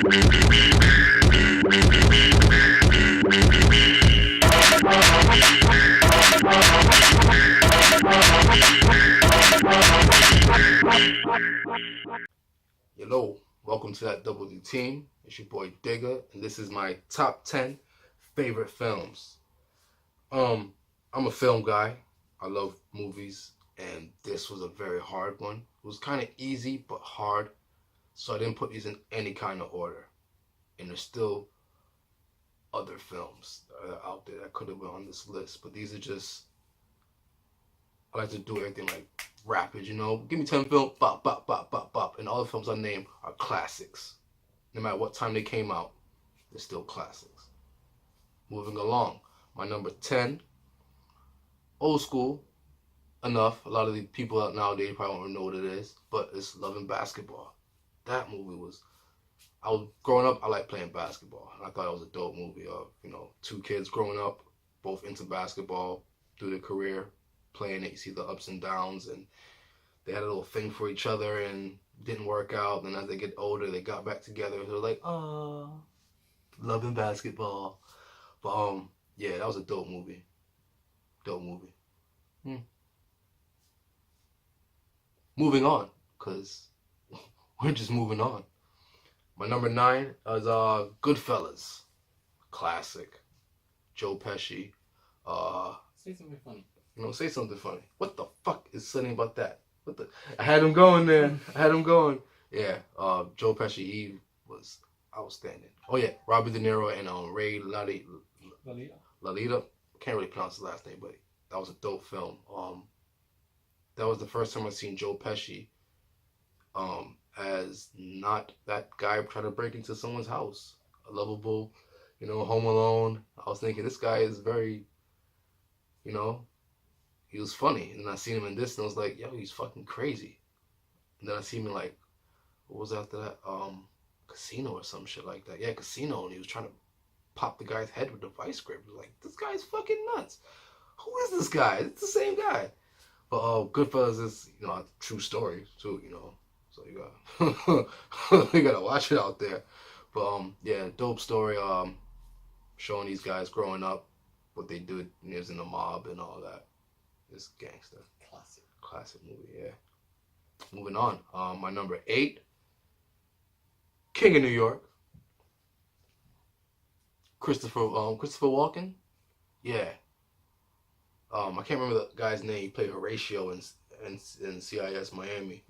Hello, welcome to that W team. It's your boy DIGA, and this is my top 10 favorite films. I'm a film guy. I love movies, and this was a very hard one. It was kind of easy, but hard, so I didn't put these in any kind of order. And there's still other films that are out there that could have been on this list, but these are just, I like to do everything like rapid, you know. Give me 10 films, bop, bop, bop, bop, bop. And all the films I name are classics. No matter what time they came out, they're still classics. Moving along, my number 10, old school enough. A lot of the people out nowadays probably don't know what it is, but it's Love and Basketball. That movie was, growing up, I liked playing basketball. And I thought it was a dope movie of, you know, two kids growing up, both into basketball through their career, playing it. You see the ups and downs, and they had a little thing for each other and didn't work out. And as they get older, they got back together. They're like, oh, Love and Basketball. But yeah, that was a dope movie. Dope movie. Moving on, because we're just moving on. My number 9 is Goodfellas. Classic. Joe Pesci. Say something funny. You know, say something funny. What the fuck is funny about that? What the? I had him going there. I had him going. Yeah. Joe Pesci, he was outstanding. Oh yeah, Robert De Niro and Ray Lalita. Can't really pronounce his last name, but that was a dope film. That was the first time I seen Joe Pesci. As not that guy trying to break into someone's house. A lovable, you know, Home Alone. I was thinking this guy is very, you know, he was funny. And then I seen him in this and I was like, yo, he's fucking crazy. And then I seen him in like, what was after that? Casino or some shit like that. Yeah, Casino. And he was trying to pop the guy's head with the vice grip. I was like, this guy's fucking nuts. Who is this guy? It's the same guy. But Goodfellas is, you know, a true story too, you know. So you got you gotta watch it out there. But yeah, dope story. Showing these guys growing up, what they did when they was in the mob and all that. It's gangster. Classic movie, yeah. Moving on. My number 8, King of New York. Christopher Walken. Yeah. I can't remember the guy's name. He played Horatio in CIS Miami.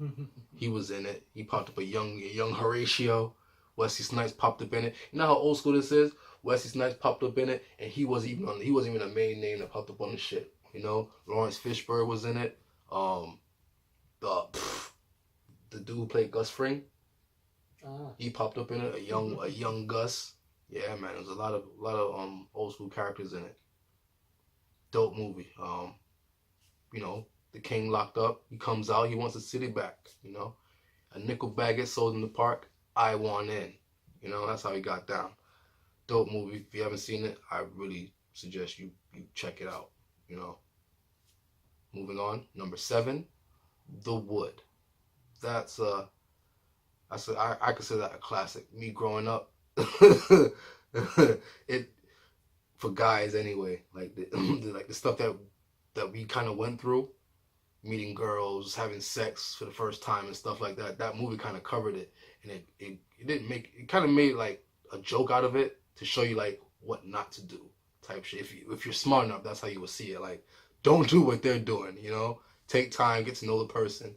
He was in it. He popped up a young Horatio. Wesley Snipes popped up in it. You know how old school this is? Wesley Snipes popped up in it, and he wasn't even a main name that popped up on the shit. You know, Lawrence Fishburne was in it. The dude who played Gus Fring, he popped up in it. A young Gus. Yeah, man, there's a lot of old school characters in it. Dope movie. You know, the king locked up. He comes out. He wants the city back. You know, a nickel bag gets sold in the park. I want in. You know, that's how he got down. Dope movie. If you haven't seen it, I really suggest you check it out. You know. Moving on. Number 7, The Wood. That's I consider that a classic. Me growing up, it for guys anyway. Like the stuff that we kind of went through, meeting girls, having sex for the first time and stuff like that. That movie kind of covered it, and it kind of made like a joke out of it to show you like what not to do type shit. If you're smart enough, that's how you will see it. Like, don't do what they're doing, you know? Take time, get to know the person,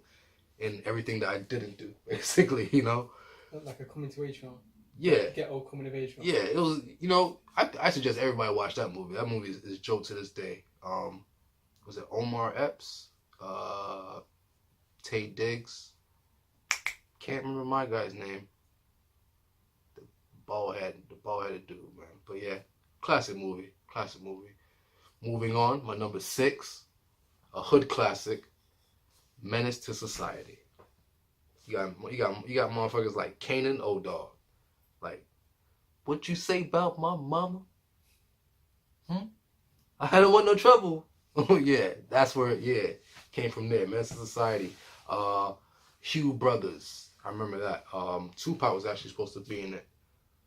and everything that I didn't do, basically, you know? Like a coming to age film. Yeah. Get old coming of age film. Yeah, it was, you know, I suggest everybody watch that movie. That movie is joke to this day. Was it Omar Epps? Tate Diggs? Can't remember my guy's name. The bald-headed dude, man. But yeah, classic movie. Moving on, my number 6, a hood classic, Menace to Society. You got motherfuckers like Kanan O'Dog. Like, what you say about my mama? I don't want no trouble. Oh yeah, that's where it came from there. Menace to Society. Hugh Brothers. I remember that. Tupac was actually supposed to be in it.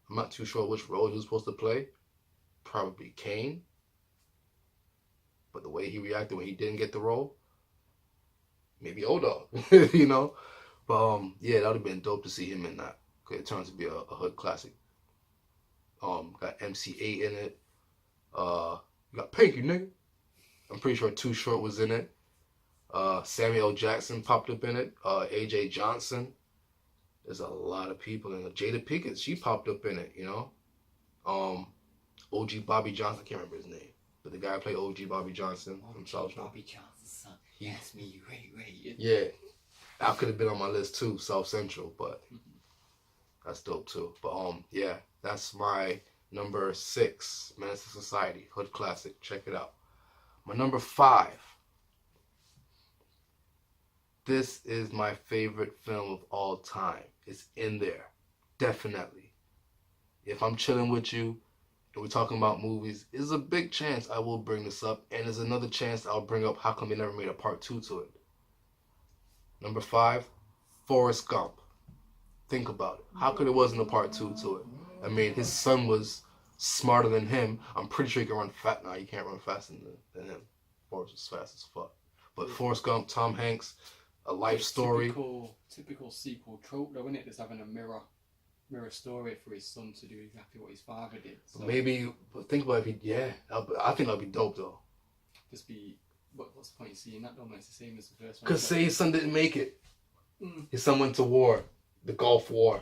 I'm not too sure which role he was supposed to play. Probably Kane. But the way he reacted when he didn't get the role, maybe O-Dog, you know? But yeah, that would have been dope to see him in that. Cause it turns to be a hood classic. Got MC8 in it. You got Pinky, nigga. I'm pretty sure Too Short was in it. Samuel L. Jackson popped up in it. AJ Johnson. There's a lot of people in it. Jada Pinkett, she popped up in it, you know. OG Bobby Johnson, I can't remember his name. But the guy who played OG Bobby Johnson from South Central. Bobby Johnson's son. Yes, me, right. Yeah. That could have been on my list too, South Central, but that's dope too. But yeah, that's my number 6, Menace to Society, hood classic. Check it out. My number 5. This is my favorite film of all time. It's in there, definitely. If I'm chilling with you and we're talking about movies, there's a big chance I will bring this up, and there's another chance I'll bring up how come they never made a part 2 to it. Number 5, Forrest Gump. Think about it. How could it wasn't a part 2 to it? I mean, his son was smarter than him. I'm pretty sure he can run fast. Nah, you can't run faster than him. Forrest was fast as fuck. But Forrest Gump, Tom Hanks, a life story. Typical sequel trope, though, isn't it? Just having a mirror story for his son to do exactly what his father did. So maybe, but think about it. I think that'd be dope though. Just be. What's the point of seeing that? Don't it's the same as the first one. Because say his son didn't make it. His son went to war, the Gulf War.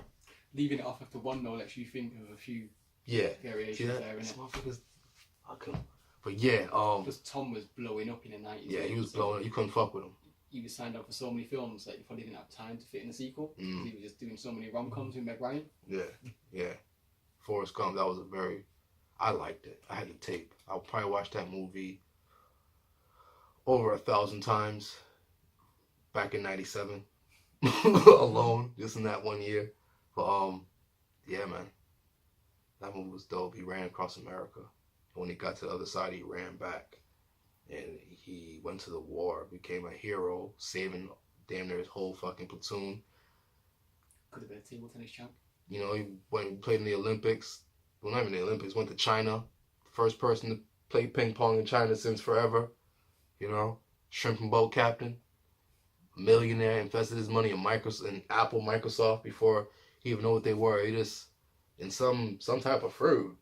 Leaving it off after one though lets you think of a few variations there, innit? But yeah, because Tom was blowing up in the 90s. Yeah, he was blowing up. You couldn't fuck with him. He was signed up for so many films that he probably didn't have time to fit in the sequel. He was just doing so many rom-coms with Meg Ryan. Yeah. Forrest Gump, that was I liked it. I had the tape. I'll probably watch that movie over 1,000 times back in 97 alone, just in that one year. But yeah, man, that movie was dope. He ran across America. When he got to the other side, he ran back. And he went to the war, became a hero, saving damn near his whole fucking platoon. Could have been a table tennis champ. You know, he played in the Olympics. Well, not even the Olympics. Went to China. First person to play ping pong in China since forever. You know, shrimp and boat captain. Millionaire, invested his money in Apple, Microsoft before he even knew what they were. He just in some type of fruit.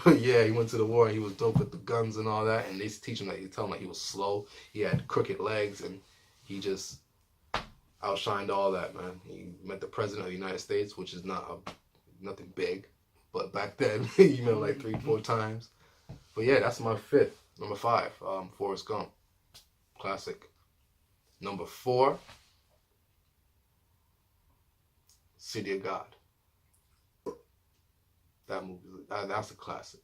But yeah, he went to the war and he was dope with the guns and all that. And they teach him tell him that he was slow. He had crooked legs and he just outshined all that, man. He met the president of the United States, which is nothing big. But back then, he met him like 3-4 times. But yeah, that's my 5th. Number 5, Forrest Gump. Classic. Number 4, City of God. That movie, that's a classic.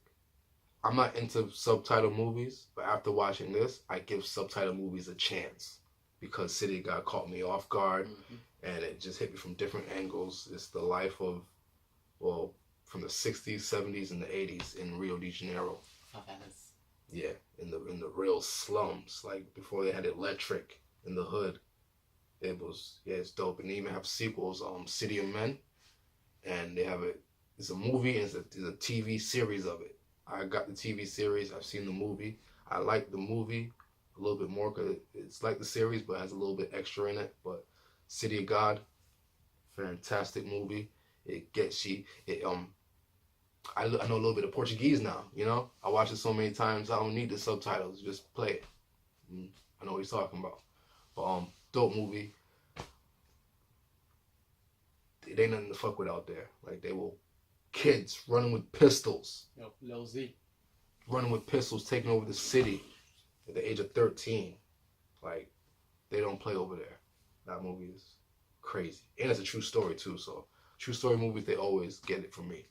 I'm not into subtitle movies, but after watching this, I give subtitle movies a chance because City of God caught me off guard, and it just hit me from different angles. It's the life of, from the 60s, 70s, and the 80s in Rio de Janeiro. Favelas. Yeah, in the real slums, like before they had electric in the hood. It's dope. And they even have sequels, City of Men, and they have it's a movie and it's a TV series of it. I got the TV series. I've seen the movie. I like the movie a little bit more because it's like the series, but has a little bit extra in it. But City of God, fantastic movie. It gets you. I know a little bit of Portuguese now. You know, I watch it so many times. I don't need the subtitles. Just play it. I know what he's talking about. But dope movie. It ain't nothing to fuck with out there. Like they will. Kids running with pistols. Yo, Lil Z. Running with pistols, taking over the city at the age of 13. Like, they don't play over there. That movie is crazy. And it's a true story, too. So, true story movies, they always get it from me.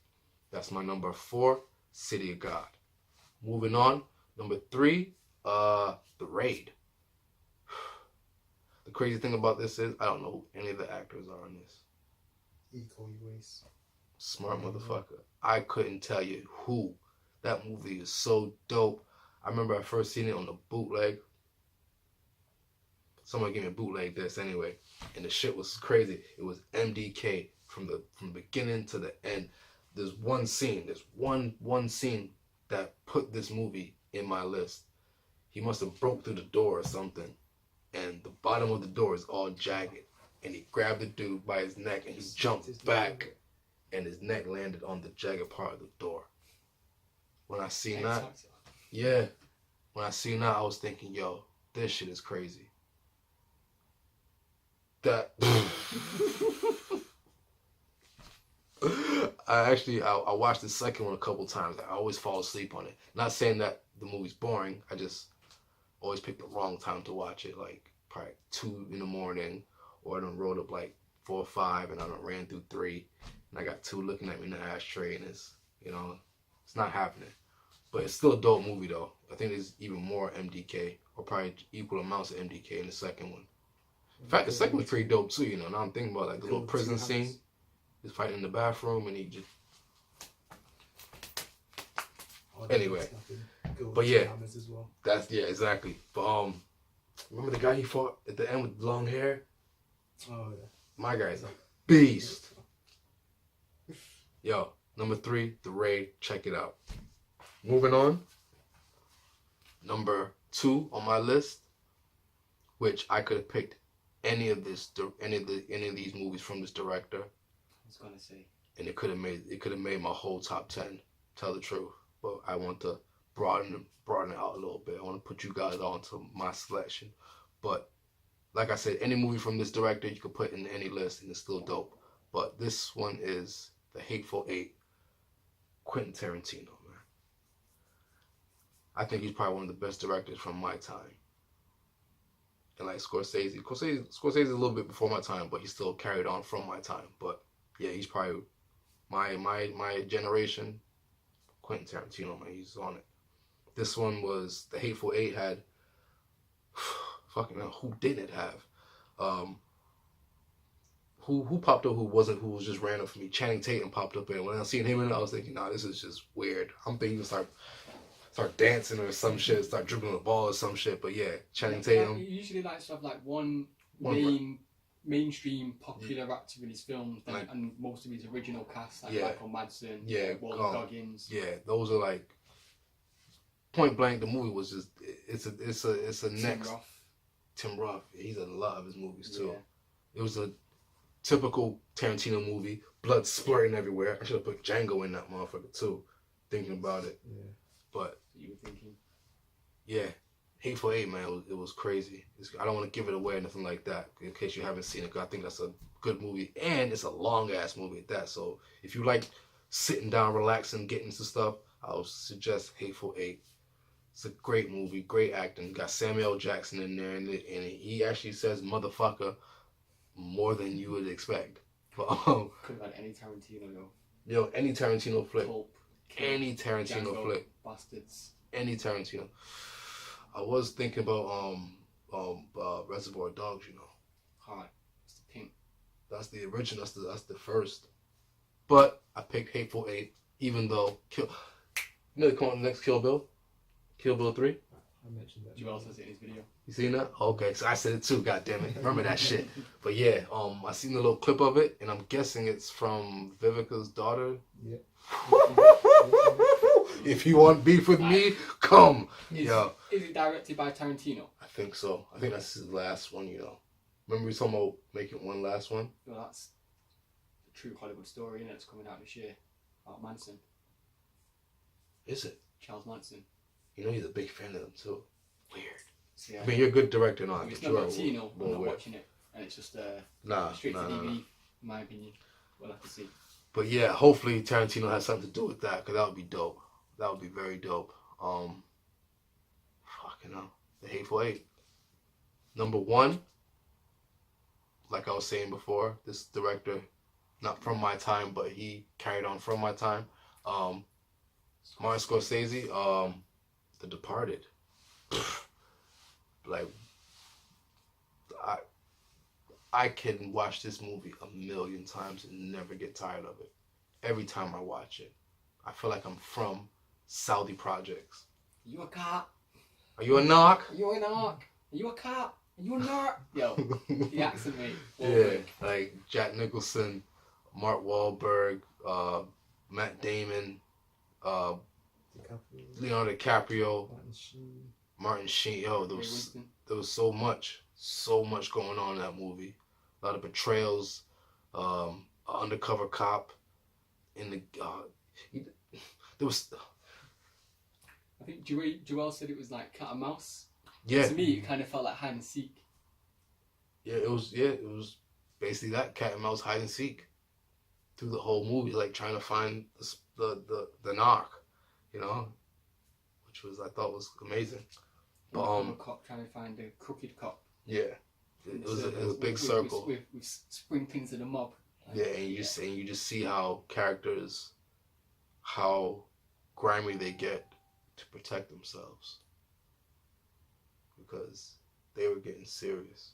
That's my number 4, City of God. Moving on, number 3, The Raid. The crazy thing about this is, I don't know who any of the actors are in this. Eco Waste. Smart motherfucker. I couldn't tell you who. That movie is so dope. I remember I first seen it on the bootleg. Someone gave me a bootleg this anyway. And the shit was crazy. It was MDK from the beginning to the end. there's one scene. There's one scene that put this movie in my list. He must have broke through the door or something, and the bottom of the door is all jagged. And he grabbed the dude by his neck and he jumped back, and his neck landed on the jagged part of the door. When I seen that, yeah, when I seen that, I was thinking, yo, this shit is crazy. That I watched the second one a couple times. I always fall asleep on it. Not saying that the movie's boring. I just always pick the wrong time to watch it, like probably 2 in the morning, or I done rolled up like 4 or 5, and I done ran through 3, and I got 2 looking at me in the ashtray, and it's, you know, it's not happening. But it's still a dope movie though. I think there's even more MDK, or probably equal amounts of MDK in the second one. In fact, the second one's pretty dope too, you know. Now I'm thinking about like the little prison scene. He's fighting in the bathroom and he just... Anyway. But yeah. That's, yeah, exactly. But remember the guy he fought at the end with long hair? Oh yeah. My guy's a beast. Yo, number 3, The Raid. Check it out. Moving on. Number 2 on my list, which I could have picked any of these movies from this director. I was gonna say. And it could have made my whole top 10. Tell the truth, but I want to broaden it out a little bit. I want to put you guys onto my selection. But like I said, any movie from this director you could put in any list, and it's still dope. But this one is The Hateful Eight, Quentin Tarantino. Man, I think he's probably one of the best directors from my time. And like Scorsese's a little bit before my time, but he still carried on from my time. But yeah, he's probably my generation. Quentin Tarantino, man, he's on it. This one was The Hateful Eight had fucking hell, who didn't have? Who popped up? Who was just random for me? Channing Tatum popped up, and when I seen him in it, I was thinking, nah, this is just weird. I'm thinking start dancing or some shit, start dribbling the ball or some shit. But yeah, Channing Tatum. He usually likes to have like one mainstream popular actor in his films, and most of his original cast, like Michael Madsen, Walton Goggins. Yeah, those are like point blank. The movie was just it's a next. Roth. Tim Roth, he's in a lot of his movies too. Yeah. It was a typical Tarantino movie, blood splurting everywhere. I should have put Django in that motherfucker too, thinking about it. Yeah. But you were thinking, yeah, Hateful Eight, man, it was crazy. I don't want to give it away or nothing like that, in case you haven't seen it. Cause I think that's a good movie, and it's a long ass movie at that. So if you like sitting down, relaxing, getting into stuff, I would suggest Hateful Eight. It's a great movie, great acting. Got Samuel L. Jackson in there, and he actually says "motherfucker" more than you would expect. But could have had any Tarantino though. Yo, any Tarantino flick, Pulp, any Tarantino Django, flick, Bastards, any Tarantino. I was thinking about Reservoir Dogs. You know, hi, it's the pink. That's the original. That's the first. But I picked Hateful Eight, even though you know, come on, the next Kill Bill. Kill Bill 3? I mentioned that. You also see his video. You seen that? Okay, so I said it too, goddammit. Remember that shit. But yeah, I seen the little clip of it, and I'm guessing it's from Vivica's daughter. Yeah. If you want beef with me, come. Is it directed by Tarantino? I think so. I think that's his last one, you know. Remember we were talking about making one last one? Well, that's the true Hollywood story, and it's coming out this year. About Manson. Is it? Charles Manson. You know he's a big fan of them too. Weird. So, yeah. I mean, you're a good director, no? If it's not Tarantino, I'm not watching it, and it's just straight to DVD, in my opinion. We'll have to see. But yeah, hopefully Tarantino has something to do with that, because that would be dope. That would be very dope. Fucking hell. The Hateful Eight. Number 1, like I was saying before, this director, not from my time, but he carried on from my time. Martin Scorsese, The Departed. Like, I can watch this movie a million times and never get tired of it. Every time I watch it, I feel like I'm from Saudi projects. You a cop? Are you a knock? Are you a knock? Are you a cop? Are you a knock? Yo, the accent, mate. Yeah, like Jack Nicholson, Mark Wahlberg, uh, DiCaprio, Leonardo DiCaprio, Martin Sheen. Martin Sheen. Yo, Ray Winston. there was so much going on in that movie. A lot of betrayals. An undercover cop in the. There was. I think Joel said it was like cat and mouse. Yeah. To me, it kind of felt like hide and seek. Yeah, it was basically that cat and mouse hide and seek through the whole movie, like trying to find the knock, you know, which was I thought was amazing. But A cop trying to find a crooked cop. yeah, it was a big circle. With sprinklings of the mob. Yeah, and you just see how characters, how grimy they get to protect themselves, because they were getting serious.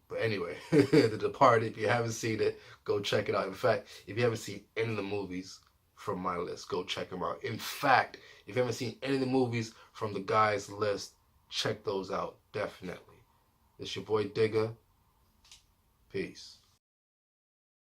But anyway, The Departed, if you haven't seen it, go check it out. In fact, if you haven't seen any of the movies from my list, go check them out. In fact, if you haven't seen any of the movies from the guys' list, check those out, definitely. It's your boy DIGA. Peace.